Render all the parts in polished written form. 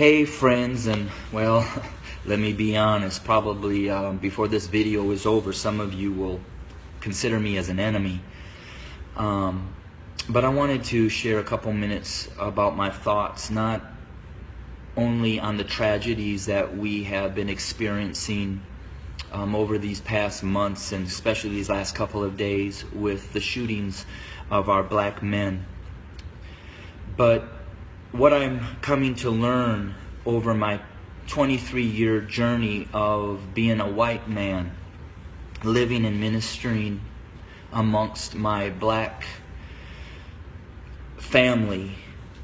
Hey friends, and well, let me be honest, probably before this video is over, some of you will consider me as an enemy. But I wanted to share a couple minutes about my thoughts, not only on the tragedies that we have been experiencing over these past months, and especially these last couple of days with the shootings of our black men, but what I'm coming to learn over my 23-year journey of being a white man, living and ministering amongst my black family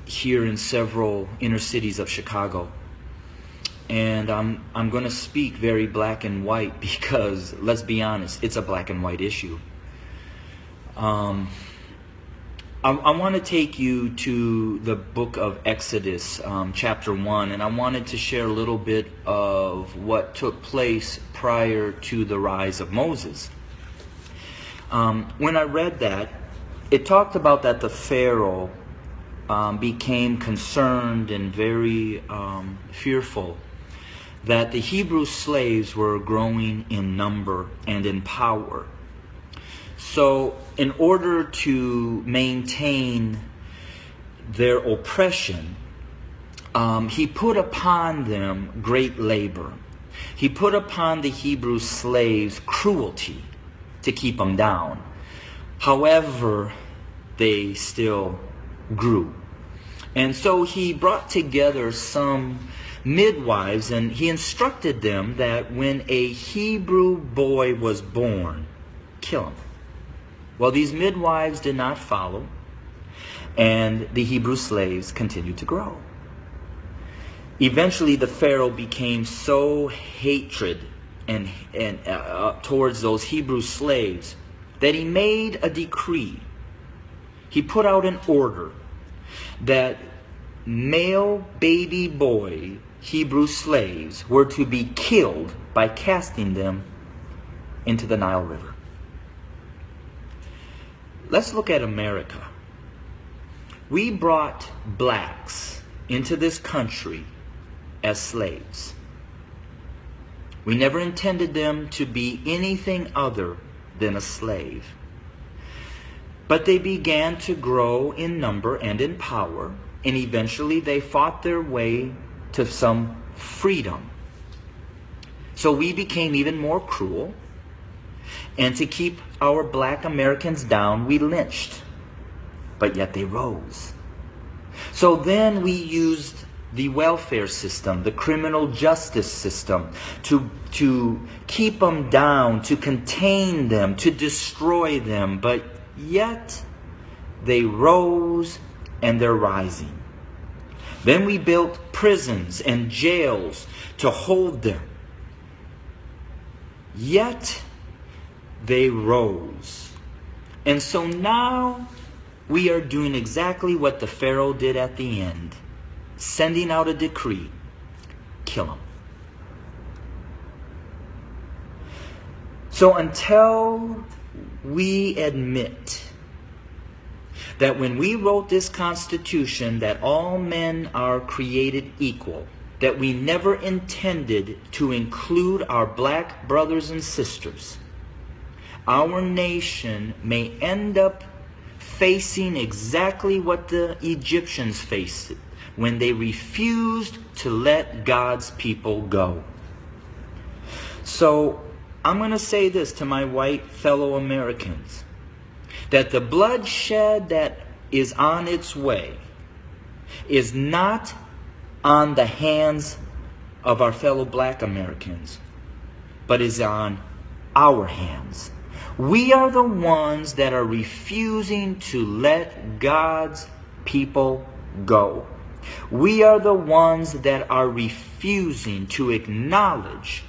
here in several inner cities of Chicago. And I'm going to speak very black and white because, let's be honest, it's a black and white issue. I want to take you to the book of Exodus, chapter 1, and I wanted to share a little bit of what took place prior to the rise of Moses. When I read that, it talked about that the Pharaoh became concerned and very fearful that the Hebrew slaves were growing in number and in power. So in order to maintain their oppression, he put upon them great labor. He put upon the Hebrew slaves cruelty to keep them down. However, they still grew. And so he brought together some midwives, and he instructed them that when a Hebrew boy was born, kill him. Well, these midwives did not follow, and the Hebrew slaves continued to grow. Eventually, the Pharaoh became so hatred and towards those Hebrew slaves that he made a decree. He put out an order that male baby boy Hebrew slaves were to be killed by casting them into the Nile River. Let's look at America. We brought blacks into this country as slaves. We never intended them to be anything other than a slave. But they began to grow in number and in power, and eventually they fought their way to some freedom. So we became even more cruel. And to keep our black Americans down, we lynched. But yet they rose. So then we used the welfare system, the criminal justice system, to keep them down, to contain them, to destroy them. But yet they rose, and they're rising. Then we built prisons and jails to hold them. Yet they rose. And so now we are doing exactly what the Pharaoh did at the end, sending out a decree: kill them. So until we admit that when we wrote this Constitution that all men are created equal, that we never intended to include our black brothers and sisters, our nation may end up facing exactly what the Egyptians faced when they refused to let God's people go. So I'm going to say this to my white fellow Americans, that the bloodshed that is on its way is not on the hands of our fellow black Americans, but is on our hands. We are the ones that are refusing to let God's people go. We are the ones that are refusing to acknowledge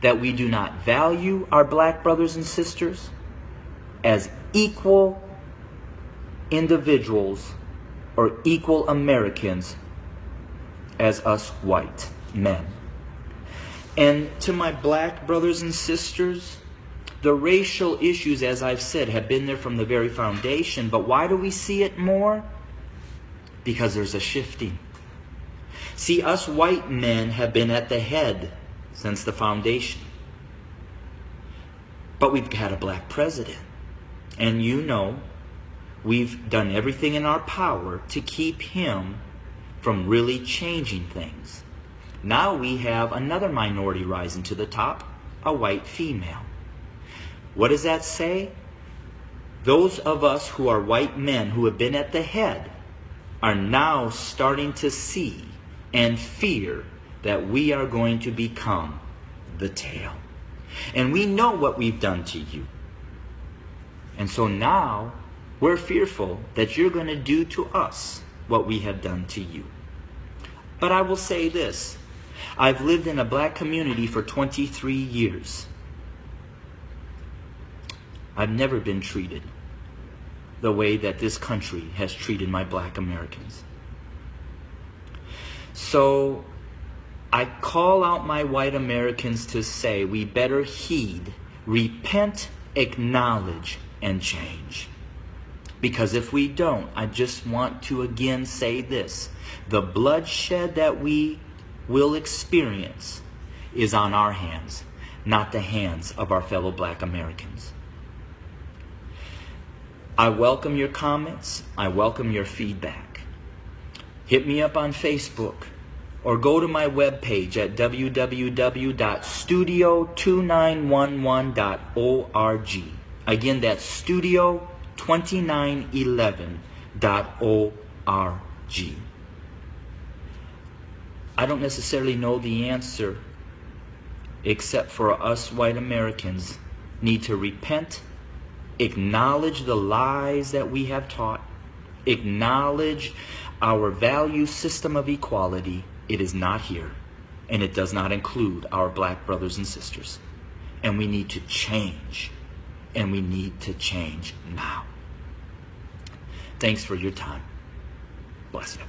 that we do not value our black brothers and sisters as equal individuals or equal Americans as us white men. And to my black brothers and sisters, the racial issues, as I've said, have been there from the very foundation. But why do we see it more? Because there's a shifting. See, us white men have been at the head since the foundation. But we've had a black president. And you know, we've done everything in our power to keep him from really changing things. Now we have another minority rising to the top, a white female. What does that say? Those of us who are white men who have been at the head are now starting to see and fear that we are going to become the tail. And we know what we've done to you. And so now we're fearful that you're going to do to us what we have done to you. But I will say this. I've lived in a black community for 23 years. I've never been treated the way that this country has treated my black Americans. So I call out my white Americans to say we better heed, repent, acknowledge, and change. Because if we don't, I just want to again say this. The bloodshed that we will experience is on our hands, not the hands of our fellow black Americans. I welcome your comments. I welcome your feedback. Hit me up on Facebook or go to my webpage at www.studio2911.org. Again, that's studio2911.org. I don't necessarily know the answer, except for us white Americans need to repent, acknowledge the lies that we have taught, acknowledge our value system of equality. It is not here, and it does not include our black brothers and sisters. And we need to change, and we need to change now. Thanks for your time. Bless you.